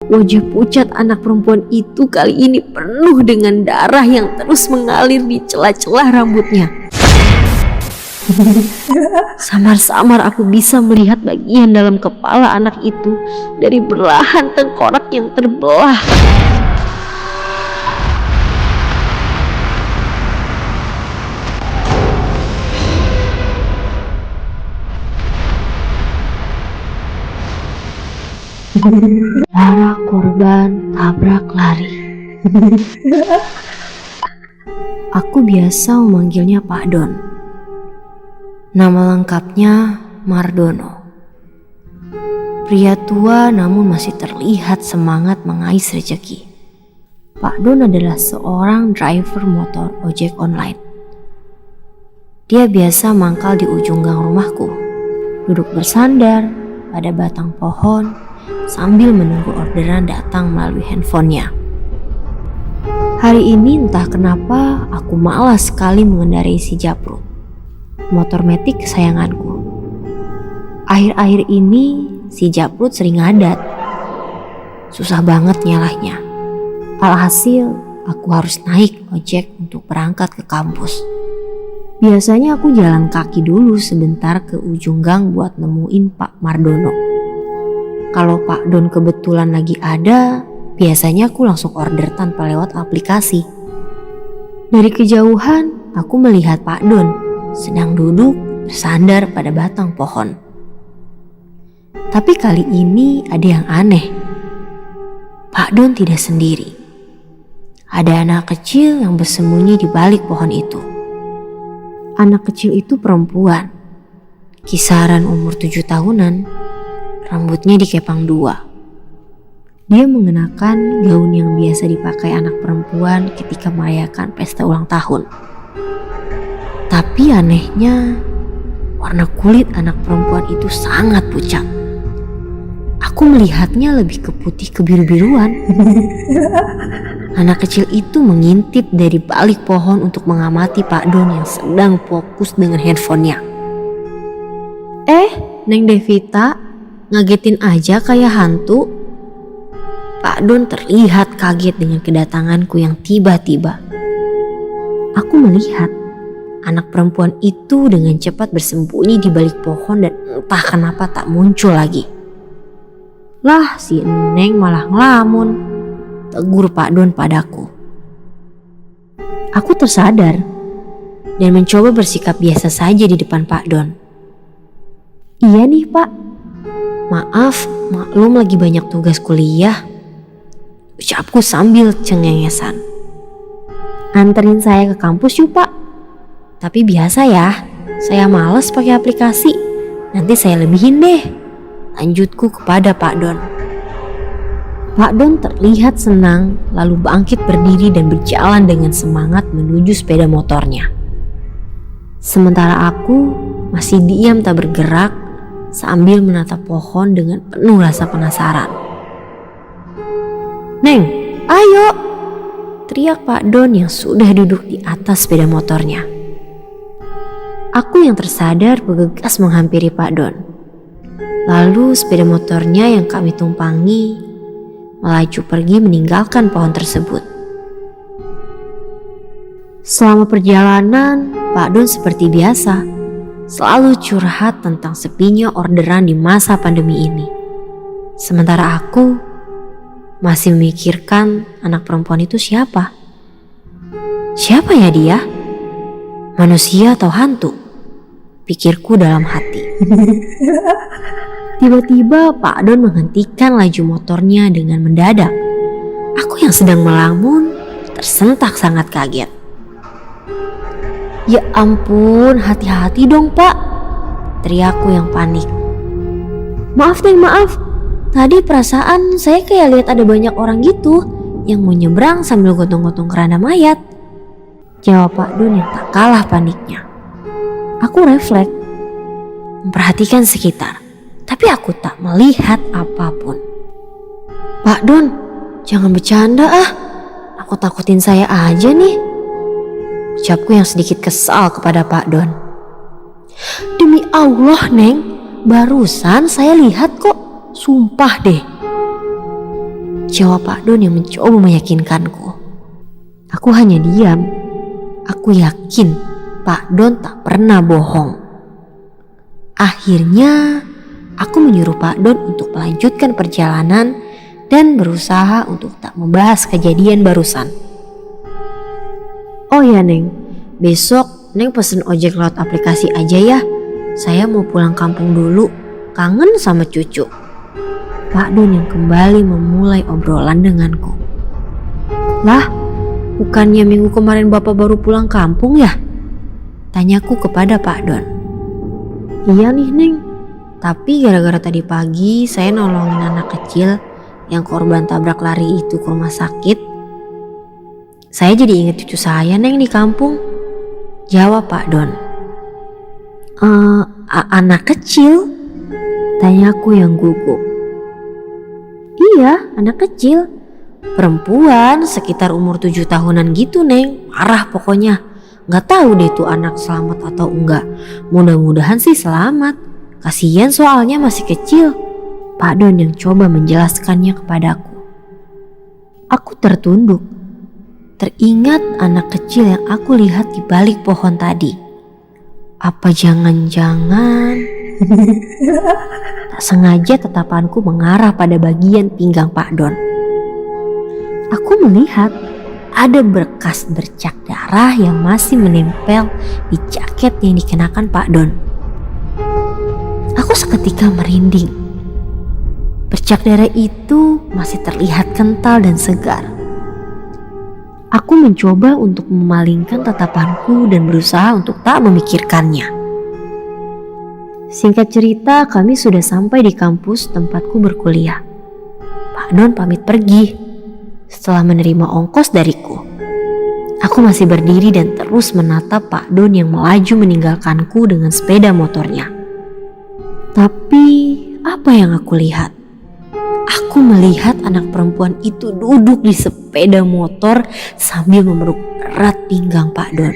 Wajah pucat anak perempuan itu kali ini penuh dengan darah yang terus mengalir di celah-celah rambutnya. Samar-samar aku bisa melihat bagian dalam kepala anak itu dari belahan tengkorak yang terbelah. Para korban tabrak lari. Aku biasa memanggilnya Pak Don. Nama lengkapnya Mardono. Pria tua namun masih terlihat semangat mengais rezeki. Pak Don adalah seorang driver motor ojek online. Dia biasa mangkal di ujung gang rumahku, duduk bersandar pada batang pohon sambil menunggu orderan datang melalui handphonenya. Hari ini entah kenapa aku malas sekali mengendarai si Japrut, motor metik kesayanganku. Akhir-akhir ini si Japrut sering ngadat. Susah banget nyalahnya. Alhasil aku harus naik ojek untuk berangkat ke kampus. Biasanya aku jalan kaki dulu sebentar ke ujung gang buat nemuin Pak Mardono. Kalau Pak Don kebetulan lagi ada, biasanya aku langsung order tanpa lewat aplikasi. Dari kejauhan, aku melihat Pak Don sedang duduk bersandar pada batang pohon. Tapi kali ini ada yang aneh. Pak Don tidak sendiri. Ada anak kecil yang bersembunyi di balik pohon itu. Anak kecil itu perempuan, kisaran umur 7 tahunan. Rambutnya dikepang 2. Dia mengenakan gaun yang biasa dipakai anak perempuan ketika merayakan pesta ulang tahun. Tapi anehnya, warna kulit anak perempuan itu sangat pucat. Aku melihatnya lebih ke putih kebiru-biruan. Anak kecil itu mengintip dari balik pohon untuk mengamati Pak Don yang sedang fokus dengan handphonenya. Neng Devita, ngagetin aja kayak hantu. Pak Don terlihat kaget dengan kedatanganku yang tiba-tiba. Aku melihat anak perempuan itu dengan cepat bersembunyi di balik pohon dan entah kenapa tak muncul lagi. Lah, si Neng malah ngelamun, tegur Pak Don padaku. Aku tersadar dan mencoba bersikap biasa saja di depan Pak Don. Iya nih Pak, maaf, maklum lagi banyak tugas kuliah, ucapku sambil cengengesan. Anterin saya ke kampus yuk Pak. Tapi biasa ya, saya males pakai aplikasi, nanti saya lebihin deh, lanjutku kepada Pak Don. Pak Don terlihat senang lalu bangkit berdiri dan berjalan dengan semangat menuju sepeda motornya. Sementara aku masih diam tak bergerak sambil menatap pohon dengan penuh rasa penasaran. Neng, ayo! Teriak Pak Don yang sudah duduk di atas sepeda motornya. Aku yang tersadar bergegas menghampiri Pak Don. Lalu sepeda motornya yang kami tumpangi melaju pergi meninggalkan pohon tersebut. Selama perjalanan, Pak Don seperti biasa selalu curhat tentang sepinya orderan di masa pandemi ini. Sementara aku masih memikirkan anak perempuan itu siapa. Siapa ya dia? Manusia atau hantu? Pikirku dalam hati. Tiba-tiba Pak Don menghentikan laju motornya dengan mendadak. Aku yang sedang melamun tersentak sangat kaget. Ya ampun, hati-hati dong Pak, teriakku yang panik. Maaf Neng, maaf. Tadi perasaan saya kayak lihat ada banyak orang gitu yang mau nyebrang sambil gotong-gotong keranda mayat, jawab Pak Don yang tak kalah paniknya. Aku refleks, memperhatikan sekitar, tapi aku tak melihat apapun. Pak Don, jangan bercanda ah, aku takutin saya aja nih, ucapku yang sedikit kesal kepada Pak Don. Demi Allah Neng, barusan saya lihat kok, sumpah deh. Jawab Pak Don yang mencoba meyakinkanku. Aku hanya diam. Aku yakin Pak Don tak pernah bohong. Akhirnya aku menyuruh Pak Don untuk melanjutkan perjalanan dan berusaha untuk tak membahas kejadian barusan. Oh ya Neng, besok Neng pesen ojek lewat aplikasi aja ya. Saya mau pulang kampung dulu, kangen sama cucu. Pak Don yang kembali memulai obrolan denganku. Lah, bukannya minggu kemarin Bapak baru pulang kampung ya? Tanyaku kepada Pak Don. Iya nih Neng, tapi gara-gara tadi pagi saya nolongin anak kecil yang korban tabrak lari itu ke rumah sakit. Saya jadi ingat cucu saya Neng di kampung. Jawab Pak Don. Anak kecil? Tanyaku yang gugup. Iya, anak kecil. Perempuan sekitar umur 7 tahunan gitu Neng. Marah pokoknya. Gak tahu deh tuh anak selamat atau enggak. Mudah-mudahan sih selamat. Kasian soalnya masih kecil. Pak Don yang coba menjelaskannya kepadaku. Aku tertunduk. Teringat anak kecil yang aku lihat di balik pohon tadi. Apa jangan-jangan tak sengaja tatapanku mengarah pada bagian pinggang Pak Don. Aku melihat ada bekas bercak darah yang masih menempel di jaket yang dikenakan Pak Don. Aku seketika merinding. Bercak darah itu masih terlihat kental dan segar. Aku mencoba untuk memalingkan tatapanku dan berusaha untuk tak memikirkannya. Singkat cerita, kami sudah sampai di kampus tempatku berkuliah. Pak Don pamit pergi setelah menerima ongkos dariku. Aku masih berdiri dan terus menatap Pak Don yang melaju meninggalkanku dengan sepeda motornya. Tapi apa yang aku lihat? Aku melihat anak perempuan itu duduk di sepeda motor sambil memeluk erat pinggang Pak Don.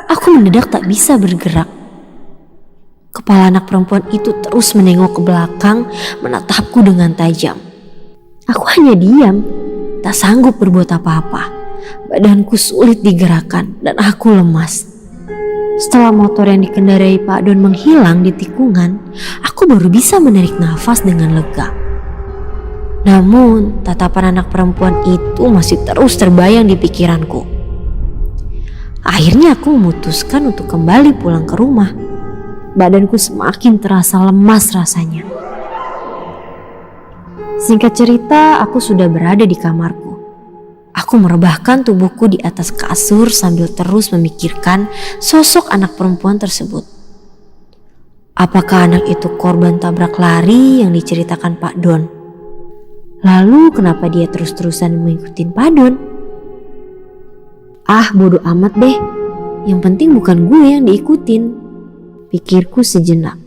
Aku mendadak tak bisa bergerak. Kepala anak perempuan itu terus menengok ke belakang, menatapku dengan tajam. Aku hanya diam, tak sanggup berbuat apa-apa. Badanku sulit digerakkan dan aku lemas. Setelah motor yang dikendarai Pak Don menghilang di tikungan, aku baru bisa menarik nafas dengan lega. Namun, tatapan anak perempuan itu masih terus terbayang di pikiranku. Akhirnya aku memutuskan untuk kembali pulang ke rumah. Badanku semakin terasa lemas rasanya. Singkat cerita, aku sudah berada di kamarku. Aku merebahkan tubuhku di atas kasur sambil terus memikirkan sosok anak perempuan tersebut. Apakah anak itu korban tabrak lari yang diceritakan Pak Don? Lalu kenapa dia terus-terusan mengikuti Pak Don? Ah, bodoh amat deh. Yang penting bukan gue yang diikutin, pikirku sejenak.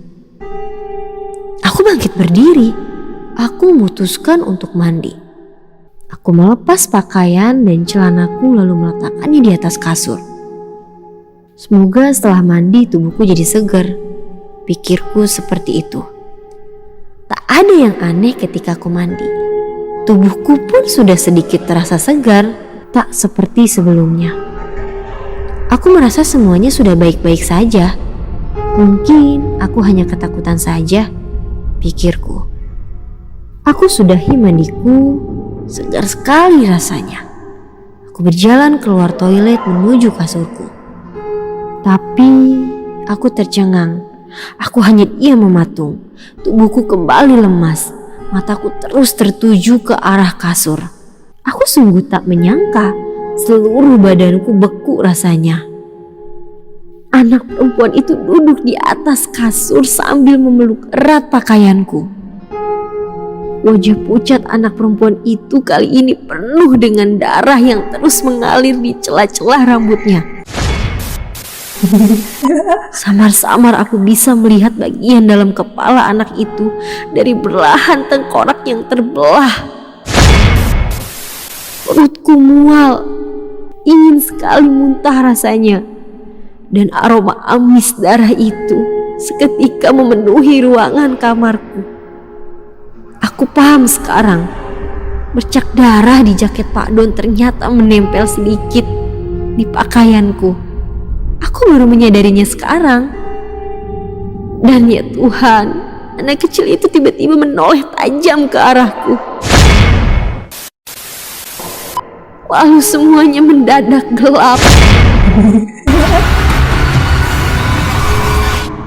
Aku bangkit berdiri. Aku memutuskan untuk mandi. Aku melepas pakaian dan celanaku lalu meletakkannya di atas kasur. Semoga setelah mandi tubuhku jadi segar, pikirku seperti itu. Tak ada yang aneh ketika aku mandi. Tubuhku pun sudah sedikit terasa segar, tak seperti sebelumnya. Aku merasa semuanya sudah baik-baik saja. Mungkin aku hanya ketakutan saja, pikirku. Aku sudahi mandiku, segar sekali rasanya. Aku berjalan keluar toilet menuju kasurku. Tapi aku tercengang. Aku hanya diam mematung. Tubuhku kembali lemas. Mataku terus tertuju ke arah kasur. Aku sungguh tak menyangka seluruh badanku beku rasanya. Anak perempuan itu duduk di atas kasur sambil memeluk erat pakaianku. Wajah pucat anak perempuan itu kali ini penuh dengan darah yang terus mengalir di celah-celah rambutnya. Samar-samar aku bisa melihat bagian dalam kepala anak itu dari belahan tengkorak yang terbelah. Perutku mual, ingin sekali muntah rasanya. Dan aroma amis darah itu seketika memenuhi ruangan kamarku. Aku paham sekarang Bercak darah di jaket Pak Don ternyata menempel sedikit di pakaianku. Aku baru menyadarinya sekarang. Dan ya Tuhan, anak kecil itu tiba-tiba menoleh tajam ke arahku. Lalu semuanya mendadak gelap.